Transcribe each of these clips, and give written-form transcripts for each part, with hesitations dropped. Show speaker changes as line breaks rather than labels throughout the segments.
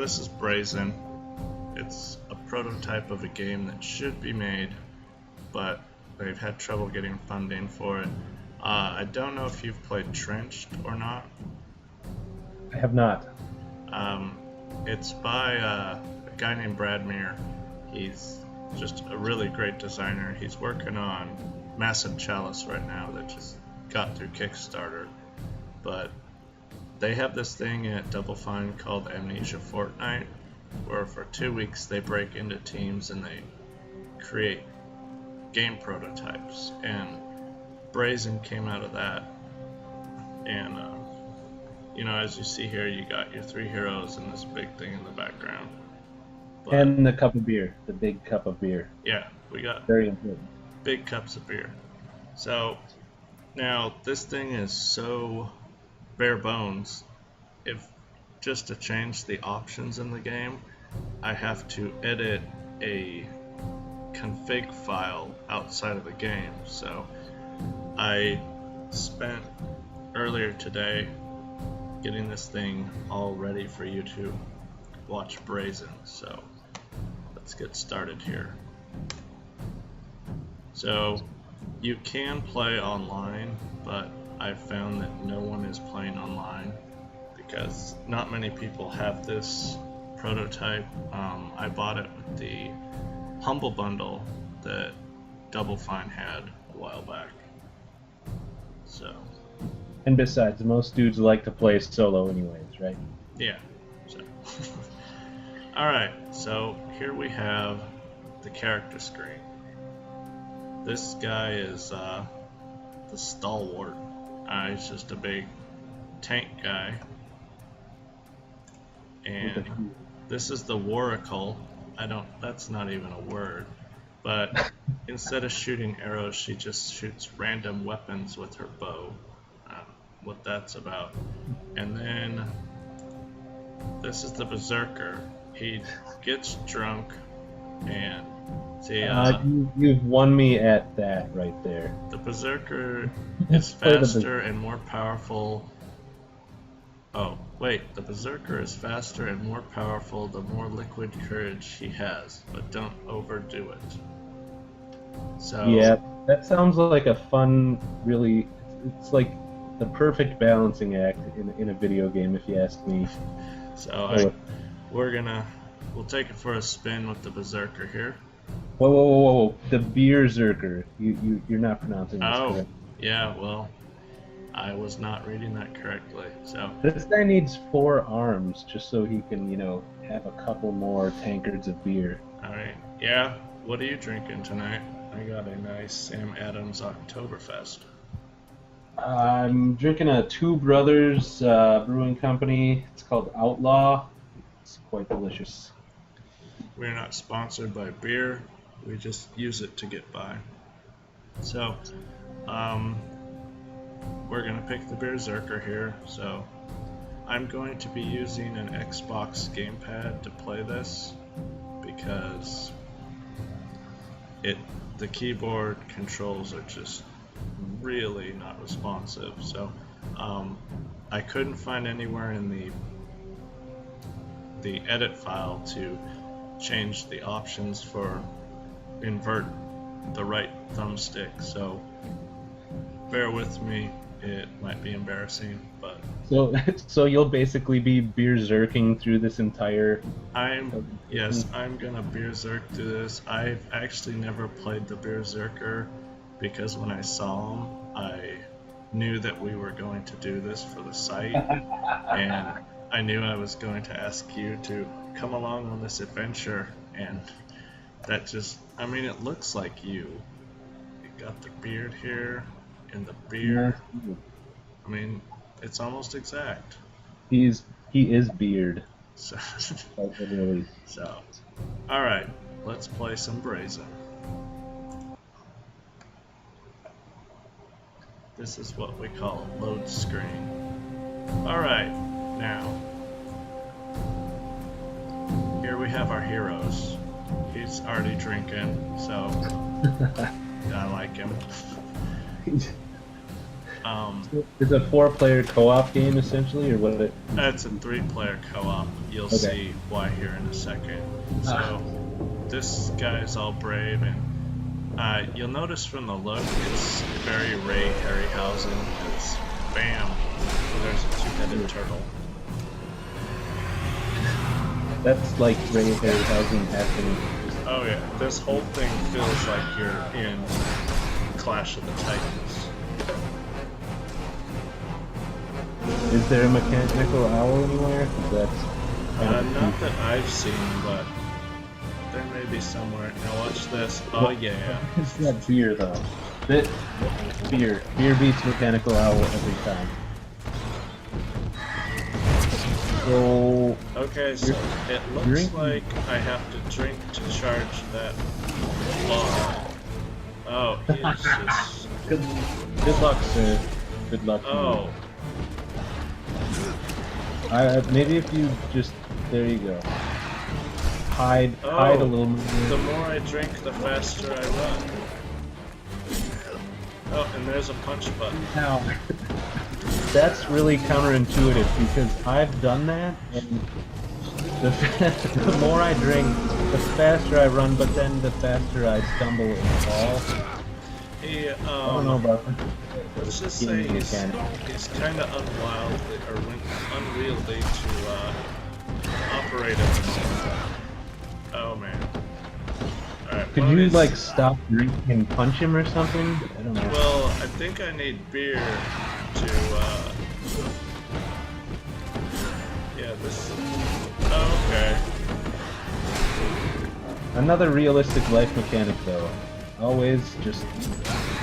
this is Brazen. It's a prototype of a game that should be made, but they've had trouble getting funding for it. I don't know if you've played Trenched or not.
I have not.
It's by a guy named Bradmere. He's just a really great designer. He's working on Massive Chalice right now that just got through Kickstarter. But they have this thing at Double Fine called Amnesia Fortnite, where for 2 weeks they break into teams and they create game prototypes. And Brazen came out of that. And as you see here, you got your 3 heroes and this big thing in the background. But,
and the cup of beer, the big cup of beer.
Yeah, we got
very important.
Big cups of beer. So now this thing is so bare bones. If just to change the options in the game, I have to edit a config file outside of the game. So I spent earlier today getting this thing all ready for you to watch Brazen. So let's get started here. So you can play online, but I've found that no one is playing online because not many people have this prototype. I bought it with the Humble Bundle that Double Fine had a while back. So.
And besides, most dudes like to play solo anyways, right?
Yeah. So. Alright, so here we have the character screen. This guy is the stalwart. He's just a big tank guy. And this is the Waracle. That's not even a word. But instead of shooting arrows, she just shoots random weapons with her bow. What that's about. And then this is the Berserker. He gets drunk and see,
you've won me at that right there.
the Berserker is faster and more powerful. Oh, wait, the Berserker is faster and more powerful the more liquid courage he has, but don't overdo it. So
yeah, that sounds like a fun, really, it's like the perfect balancing act in a video game, if you ask me.
So we'll take it for a spin with the Berserker here.
Whoa! The Berserker. You're not pronouncing this correct.
Yeah, well, I was not reading that correctly. So
this guy needs 4 arms just so he can, have a couple more tankards of beer.
All right. Yeah. What are you drinking tonight? I got a nice Sam Adams Oktoberfest.
I'm drinking a Two Brothers brewing company. It's called Outlaw. It's quite delicious.
We're not sponsored by beer. We just use it to get by. So, we're going to pick the Berserker here. So, I'm going to be using an Xbox gamepad to play this because the keyboard controls are just really not responsive. So I couldn't find anywhere in the edit file to change the options for invert the right thumbstick, so bear with me, it might be embarrassing, but
so you'll basically be berserking through this entire
I'm gonna berserk through this. I've actually never played the Berserker because when I saw him, I knew that we were going to do this for the site, and I knew I was going to ask you to come along on this adventure, and that just, it looks like you. You got the beard here, and the beard. It's almost exact.
He is beard.
So,
Literally.
so, alright, let's play some Brazen. This is what we call a load screen. Alright, now, here we have our heroes. He's already drinking, so I like him.
It's a 4-player co-op game essentially, or what?
It's a 3-player co-op. You'll
Okay.
see why here in a second.
Ah,
So this guy's all brave, and you'll notice from the look, it's very Ray Harryhausen. Because bam, there's a two-headed turtle.
that's like Ray Harryhausen happening.
Oh yeah, this whole thing feels like you're in Clash of the Titans.
Is there a mechanical owl anywhere? 'Cause that's kind of
Not that I've seen, but there may be somewhere. Now watch this. Oh yeah.
It's that beer though. That beer beats mechanical owl every time. So
Okay, so it looks
drinking.
like I have to drink to charge that bar. Oh, he's just.
Good luck, sir. Good luck. to you.
Oh,
Maybe if you just there you go. Hide a little more.
the more I drink, the faster I run. Oh, and there's a punch button.
Now, that's really counterintuitive because I've done that, and the, the more I drink, the faster I run, but then the faster I stumble and fall.
He,
I don't know about that.
let's just say
Gaming
he's
mechanic.
kind of unwieldy or unwieldy to operate at the moment. Oh man. Alright,
Could you like stop drinking and punch him or something? I don't know.
Well, I think I need beer to, yeah, this, oh, okay.
Another realistic life mechanic though. Always just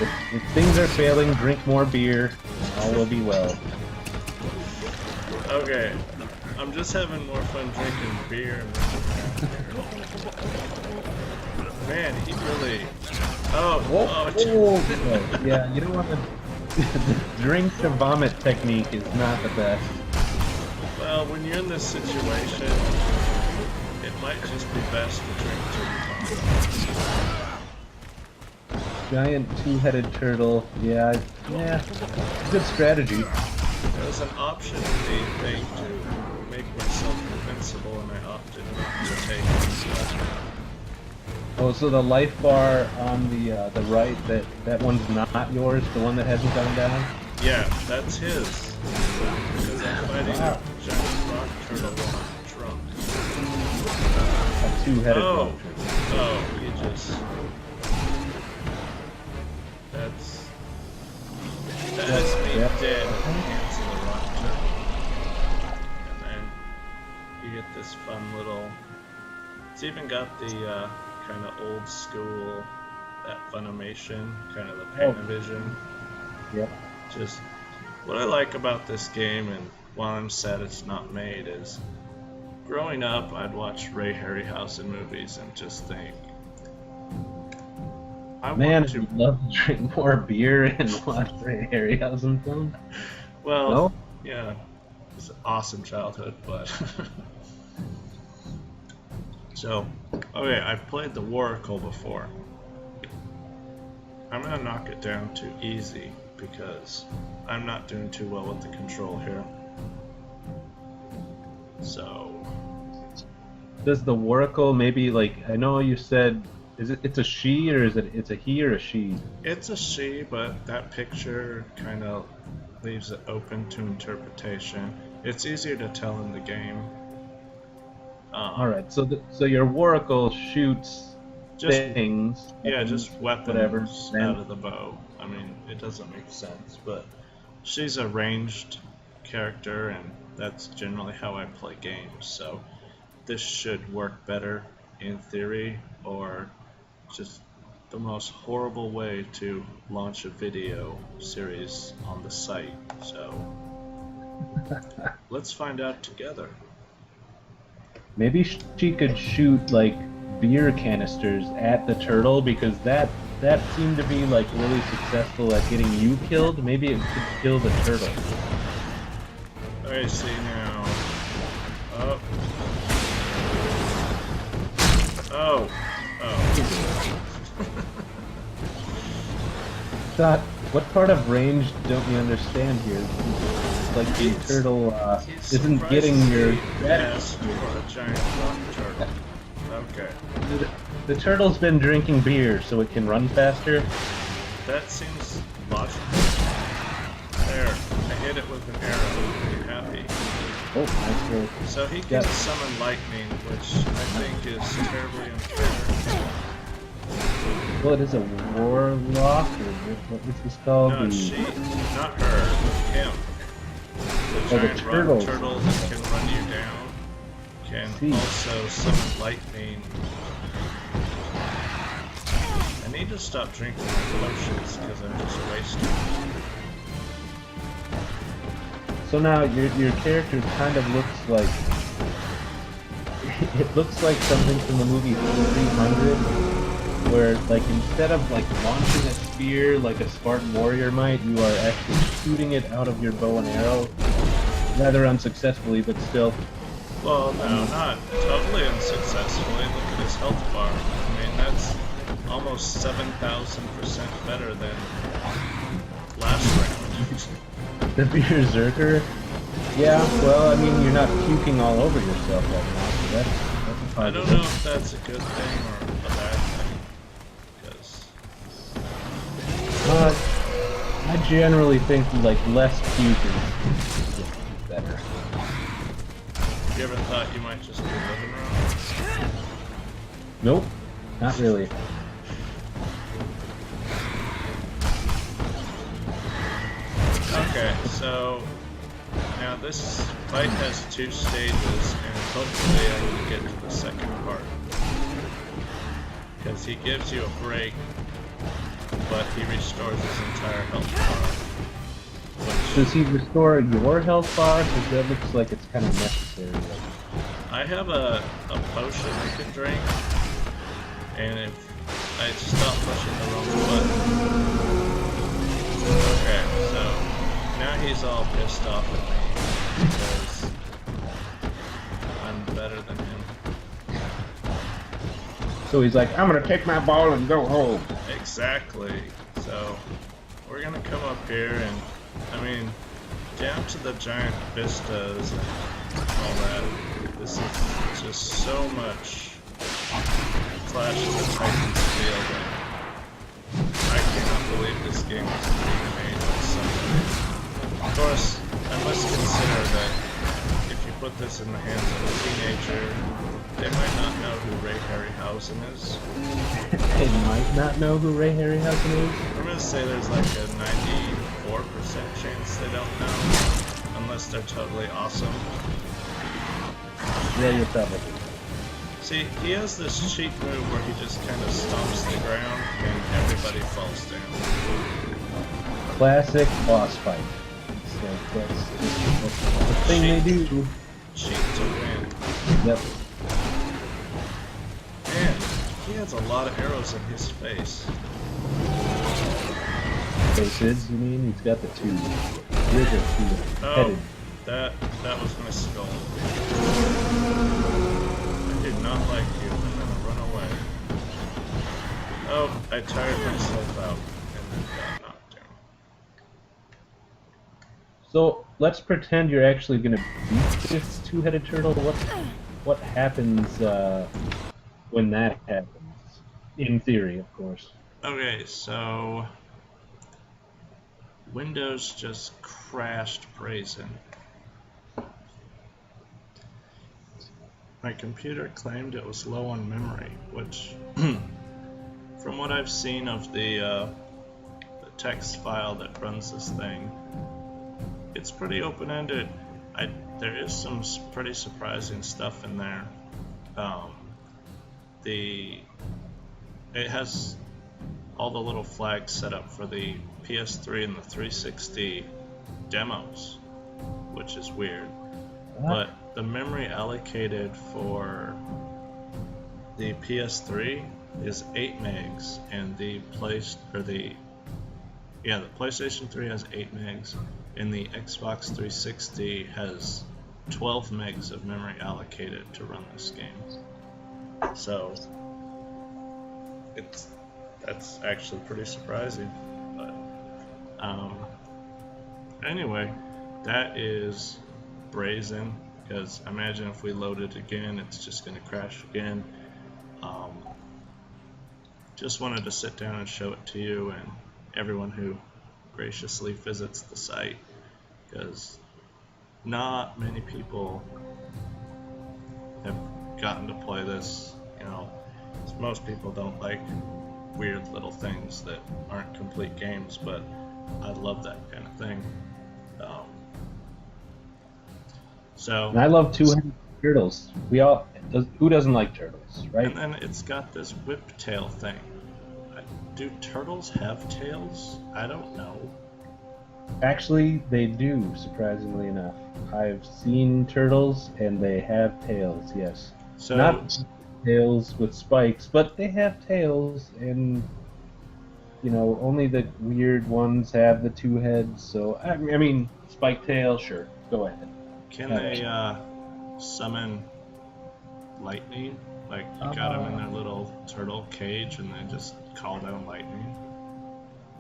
if things are failing, drink more beer, and all will be well.
Okay, I'm just having more fun drinking beer. Man, he really,
Oh, yeah, you don't want to. The drink to vomit technique is not the best.
well, when you're in this situation, it might just be best to drink to vomit.
Giant two-headed turtle. Yeah, good strategy.
There was an option in the thing to make myself invincible, and I opted not to take it.
Oh, so the life bar on the right, that one's not yours. The one that hasn't gone down.
Yeah, that's his. Because I'm fighting a giant rock turtle while I'm drunk.
A two-headed
Oh,
rock turtle.
oh, you just. That's me
Yep.
dead at the hands of the rock turtle. And then you get this fun little. It's even got the kind of old school, that Funimation, kind of the Panavision.
Yep.
Just what I like about this game, and while I'm sad it's not made, is growing up I'd watch Ray Harryhausen movies and just think, I
Man,
want to.
I'd love to drink more beer and watch Ray Harryhausen film.
Well,
No?
yeah, it's an awesome childhood, but so okay, I've played the Waracle before. I'm gonna knock it down to easy because I'm not doing too well with the control here. So
Does the Waracle maybe like I know you said it's a she or it's a he or a she?
it's a she, but that picture kind of leaves it open to interpretation. It's easier to tell in the game.
All right, so your Waracle shoots
Just
things.
yeah, just weapons
whatever.
out of the bow. I mean, it doesn't make sense, but she's a ranged character, and that's generally how I play games. So this should work better in theory, or just the most horrible way to launch a video series on the site. So let's find out together.
Maybe she could shoot like beer canisters at the turtle because that seemed to be like really successful at getting you killed. Maybe it could kill the turtle.
I see now. Oh. Oh. Oh.
What part of range don't you understand here? Like the turtle
He's
isn't getting your
fast for a giant rock turtle. Okay.
The turtle's been drinking beer so it can run faster.
That seems logical. There, I hit it with an arrow. Pretty happy.
Oh, nice roll.
So he can summon lightning, which I think is terribly unfair.
Well, it is a warlock, or what is this called?
No, she, not her, him. The giant
turtle
that can run you down can also summon lightning. I need to stop drinking my potions because I'm just wasting.
So now your character kind of looks like it looks like something from the movie 300, where like instead of like launching a spear like a Spartan warrior might, you are actually shooting it out of your bow and arrow, rather unsuccessfully, but still.
Well, no, not totally unsuccessfully. Look at his health bar. I mean, that's almost 7,000% better than last round.
The Berserker? Yeah, well, I mean, you're not puking all over yourself right now, so that's a positive.
I don't know if that's a good thing or a bad thing, because...
I generally think, like, less puking is better.
You ever thought you might just be living wrong?
Nope, not really.
Okay, so now this fight has 2 stages, and hopefully I can get to the second part. Because he gives you a break, but he restores his entire health bar.
Does he restore your health bar? Because that looks like it's kind of necessary.
I have a potion I can drink, and if I stop pushing the wrong button. Okay, so now he's all pissed off at me because I'm better than him.
So he's like, I'm gonna take my ball and go home.
Exactly. So we're gonna come up here and, I mean, down to the giant vistas and all that. This is just so much Clash of the Titans feel that I cannot believe this game was being made by somebody. Of course, I must consider that if you put this in the hands of a teenager, they might not know who Ray Harryhausen is.
They might not know who Ray Harryhausen is?
I'm gonna say there's like a 94% chance they don't know, unless they're totally awesome.
Yeah, you're probably.
See, he has this cheat move where he just kind of stomps the ground and everybody falls down.
Classic boss fight. It's like, that's the thing they do.
Cheat to win.
Yep.
Man, he has a lot of arrows in his face.
Faces, you mean? He's got the 2. Here's a 2 headed.
That was my skull. I did not like you. I'm gonna run away. Oh, I tired myself out and then got knocked down.
So let's pretend you're actually gonna beat this 2-headed turtle. What happens when that happens? In theory, of course.
Okay, so Windows just crashed Brazen. My computer claimed it was low on memory, which, from what I've seen of the text file that runs this thing, it's pretty open-ended. There is some pretty surprising stuff in there. It has all the little flags set up for the PS3 and the 360 demos, which is weird. But the memory allocated for the PS3 is 8 megs, and the PlayStation 3 has 8 megs, and the Xbox 360 has 12 megs of memory allocated to run this game. So that's actually pretty surprising. But Um, anyway, that is Brazen, because imagine if we load it again, it's just going to crash again. Um, just wanted to sit down and show it to you and everyone who graciously visits the site, because not many people have gotten to play this. You know, most people don't like weird little things that aren't complete games, but I love that kind of thing.
And I love two-headed turtles. Who doesn't like turtles, right?
And then it's got this whiptail thing. Do turtles have tails? I don't know.
Actually, they do, surprisingly enough. I've seen turtles, and they have tails, yes.
So,
not tails with spikes, but they have tails, and, you know, only the weird ones have the two heads, so, I mean, spike tail, sure, go ahead.
Can they summon lightning? Like, you got them in their little turtle cage, and they just call down lightning?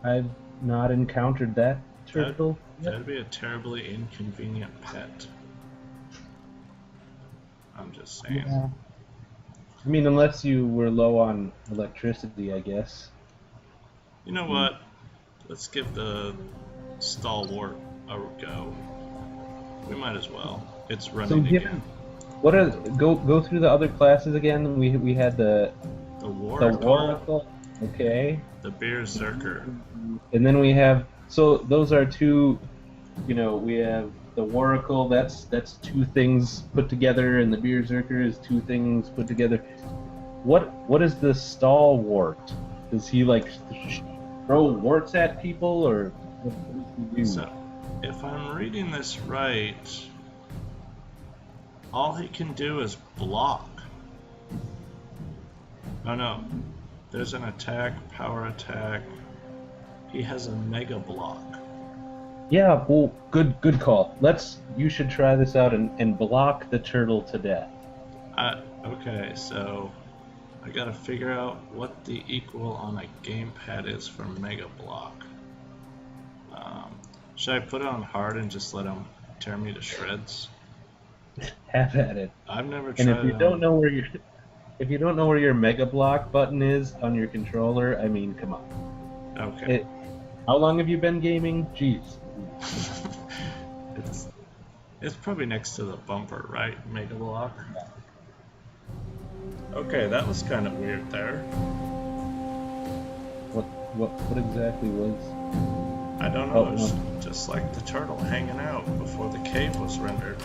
I've not encountered that turtle.
That'd be a terribly inconvenient pet. I'm just saying.
Yeah. I mean, unless you were low on electricity, I guess.
You know what? Let's give the stalwart a go. We might as well. It's running again.
Go through the other classes again? We had the Waracle. Okay.
The Berserker.
And then we have, so those are two, you know, we have the Waracle, that's two things put together, and the Berserker is two things put together. What is the Stalwart? Does he like throw warts at people, or what does he do?
So, if I'm reading this right, all he can do is block. Oh no, there's an attack, power attack. He has a mega block.
Yeah, well, good call. You should try this out and block the turtle to death.
Okay, so I gotta figure out what the equal on a gamepad is for mega block. Should I put it on hard and just let him tear me to shreds?
Have at it.
I've never tried.
And if you don't know where your mega block button is on your controller, I mean, come on.
Okay.
How long have you been gaming? Jeez.
It's probably next to the bumper, right? Mega block. Okay, that was kind of weird there.
What exactly was?
I don't know. It was just like the turtle hanging out before the cave was rendered.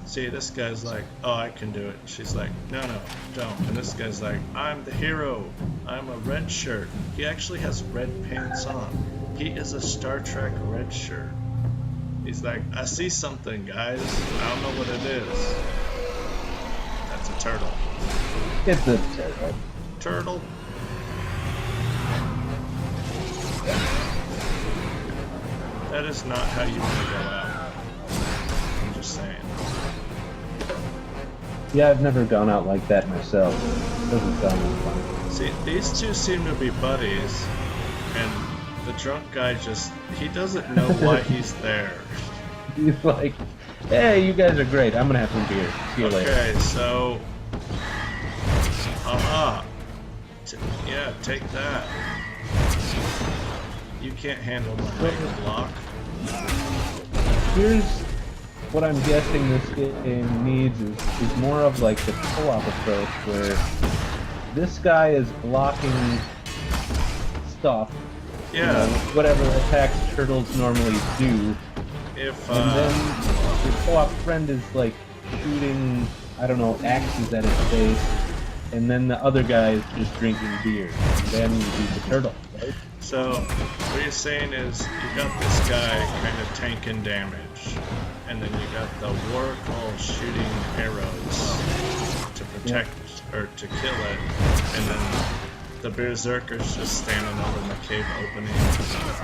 See, this guy's like, oh, I can do it. She's like, no, don't. And this guy's like, I'm the hero. I'm a red shirt. He actually has red pants on. He is a Star Trek red shirt. He's like, I see something, guys. I don't know what it is. That's a turtle.
It's a turtle.
Turtle. That is not how you want to go out. I'm just saying.
Yeah, I've never gone out like that myself. It doesn't sound like fun.
See, these two seem to be buddies, and the drunk guy he doesn't know why he's there.
He's like, hey, you guys are great. I'm gonna have some beer. See you later.
Okay, so... yeah, take that. You can't handle my mega block.
Here's what I'm guessing this game needs is more of like the co-op approach, where this guy is blocking stuff.
Yeah.
You know, whatever attacks turtles normally do. And then your co-op friend is like shooting, I don't know, axes at his face, and then the other guy is just drinking beer. And then you beat the turtle, right?
So, what you're saying is, you got this guy kind of tanking damage, and then you got the Waracle shooting arrows to protect, or to kill it, and then the Berserker's just standing over in the cave opening,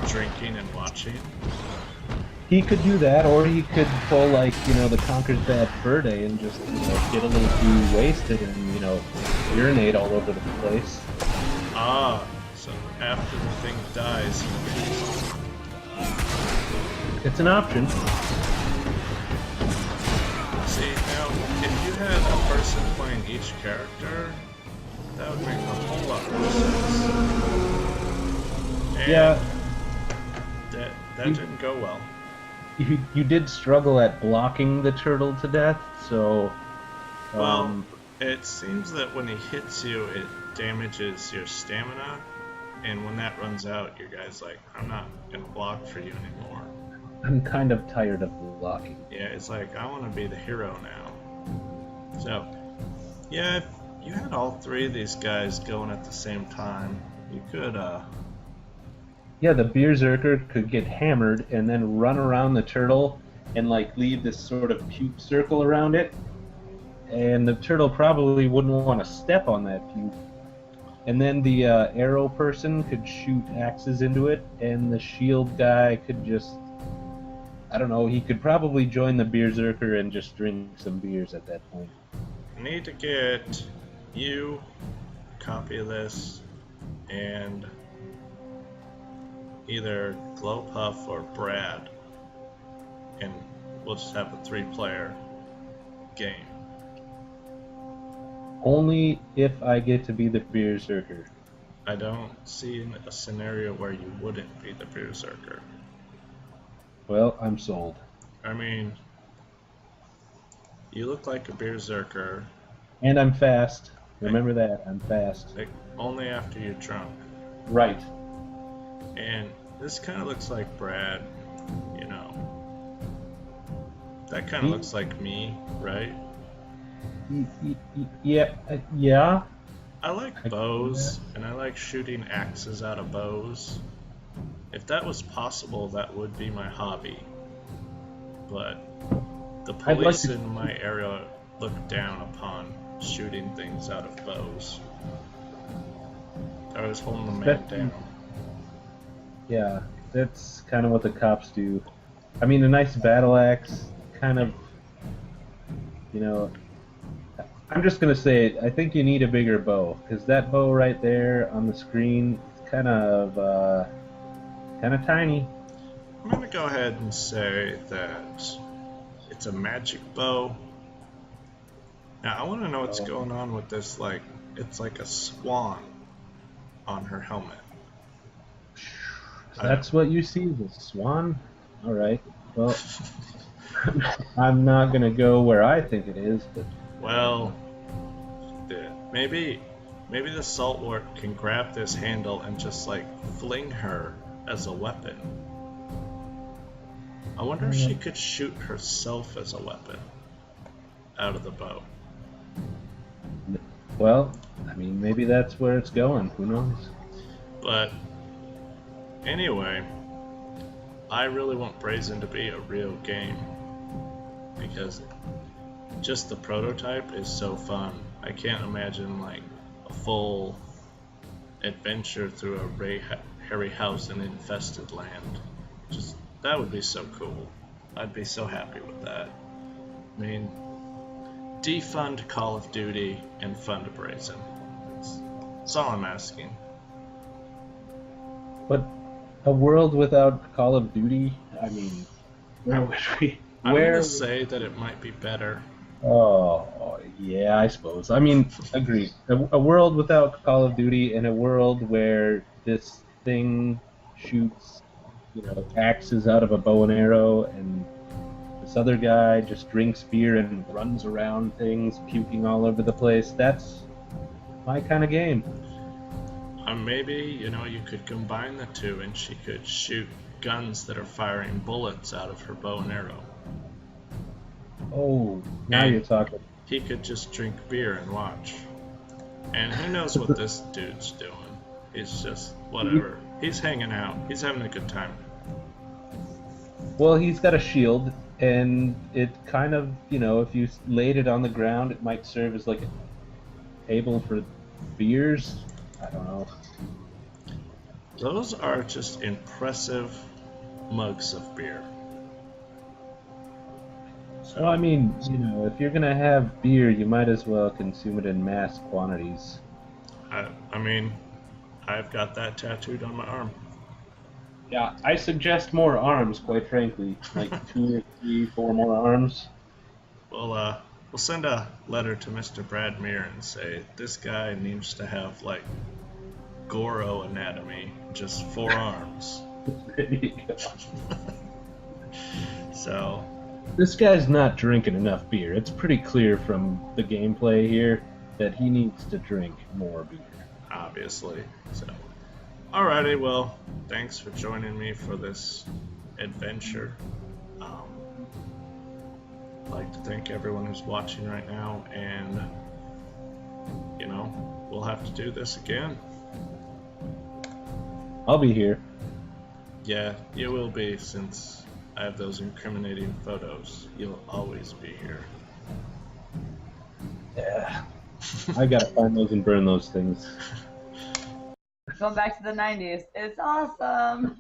drinking and watching.
He could do that, or he could pull like, you know, the Conquer's Bad Fur Day and just, you know, get a little too wasted and, you know, urinate all over the place.
Ah, So after the thing dies, he kills it.
It's an option.
See, now, if you had a person playing each character, that would make a whole lot more sense. And
Yeah.
that didn't go well.
You did struggle at blocking the turtle to death, so...
Well, it seems that when he hits you, it damages your stamina, and when that runs out, your guy's like, I'm not gonna block for you anymore.
I'm kind of tired of blocking.
Yeah, it's like, I want to be the hero now. So, yeah, if you had all three of these guys going at the same time, you could,
Yeah, the Berserker could get hammered and then run around the turtle and like leave this sort of puke circle around it. And the turtle probably wouldn't want to step on that puke. And then the arrow person could shoot axes into it, and the shield guy could just, I don't know, he could probably join the Berserker and just drink some beers at that point.
I need to get you a copy of this, and either Glowpuff or Brad, and we'll just have a 3-player game.
Only if I get to be the Berserker.
I don't see a scenario where you wouldn't be the Berserker.
Well, I'm sold.
I mean, you look like a Berserker.
And I'm fast. Remember that, I'm fast.
Like, only after you're drunk.
Right.
And this kind of looks like Brad, you know. That kind of looks like me, right?
Yeah, yeah.
I like bows, and I like shooting axes out of bows. If that was possible, that would be my hobby. But the police in my area look down upon shooting things out of bows. I was holding the man down.
Yeah, that's kind of what the cops do. I mean, a nice battle axe, kind of, you know, I'm just going to say it, I think you need a bigger bow, because that bow right there on the screen is kind of tiny.
I'm going to go ahead and say that it's a magic bow. Now, I want to know what's going on with this, like, it's like a swan on her helmet.
That's what you see, the swan? Alright, well, I'm not going to go where I think it is, but...
Well, maybe the saltwort can grab this handle and just, like, fling her as a weapon. I wonder if she could shoot herself as a weapon out of the bow.
Well, I mean, maybe that's where it's going. Who knows?
But anyway, I really want Brazen to be a real game, because just the prototype is so fun. I can't imagine like a full adventure through a Harryhausen infested land. Just that would be so cool. I'd be so happy with that. I mean, defund Call of Duty and fund Brazen. That's all I'm asking.
But a world without Call of Duty? I mean, where would we?
I'm gonna say that it might be better.
Oh, yeah, I suppose. I mean, agreed. A world without Call of Duty and a world where this thing shoots, you know, axes out of a bow and arrow, and this other guy just drinks beer and runs around things, puking all over the place. That's my kind of game.
Maybe, you know, you could combine the two and she could shoot guns that are firing bullets out of her bow and arrow.
Oh, now you're talking.
He could just drink beer and watch. And who knows what this dude's doing. He's just, whatever. He's hanging out. He's having a good time.
Well, he's got a shield, and it kind of, you know, if you laid it on the ground, it might serve as like a table for beers. I don't know.
Those are just impressive mugs of beer.
So, I mean, you know, if you're gonna have beer, you might as well consume it in mass quantities.
I mean, I've got that tattooed on my arm.
Yeah, I suggest more arms, quite frankly. Like 2 or 3, 4 more arms.
We'll send a letter to Mr. Bradmere and say this guy needs to have like Goro anatomy, just 4 arms.
There you go.
So,
This guy's not drinking enough beer. It's pretty clear from the gameplay here that he needs to drink more beer.
obviously. So, alrighty, well, thanks for joining me for this adventure. I'd like to thank everyone who's watching right now, and, we'll have to do this again.
I'll be here.
Yeah, you will be, since I have those incriminating photos. You'll always be here.
Yeah. I gotta find those and burn those things.
Going back to the 90s. It's awesome.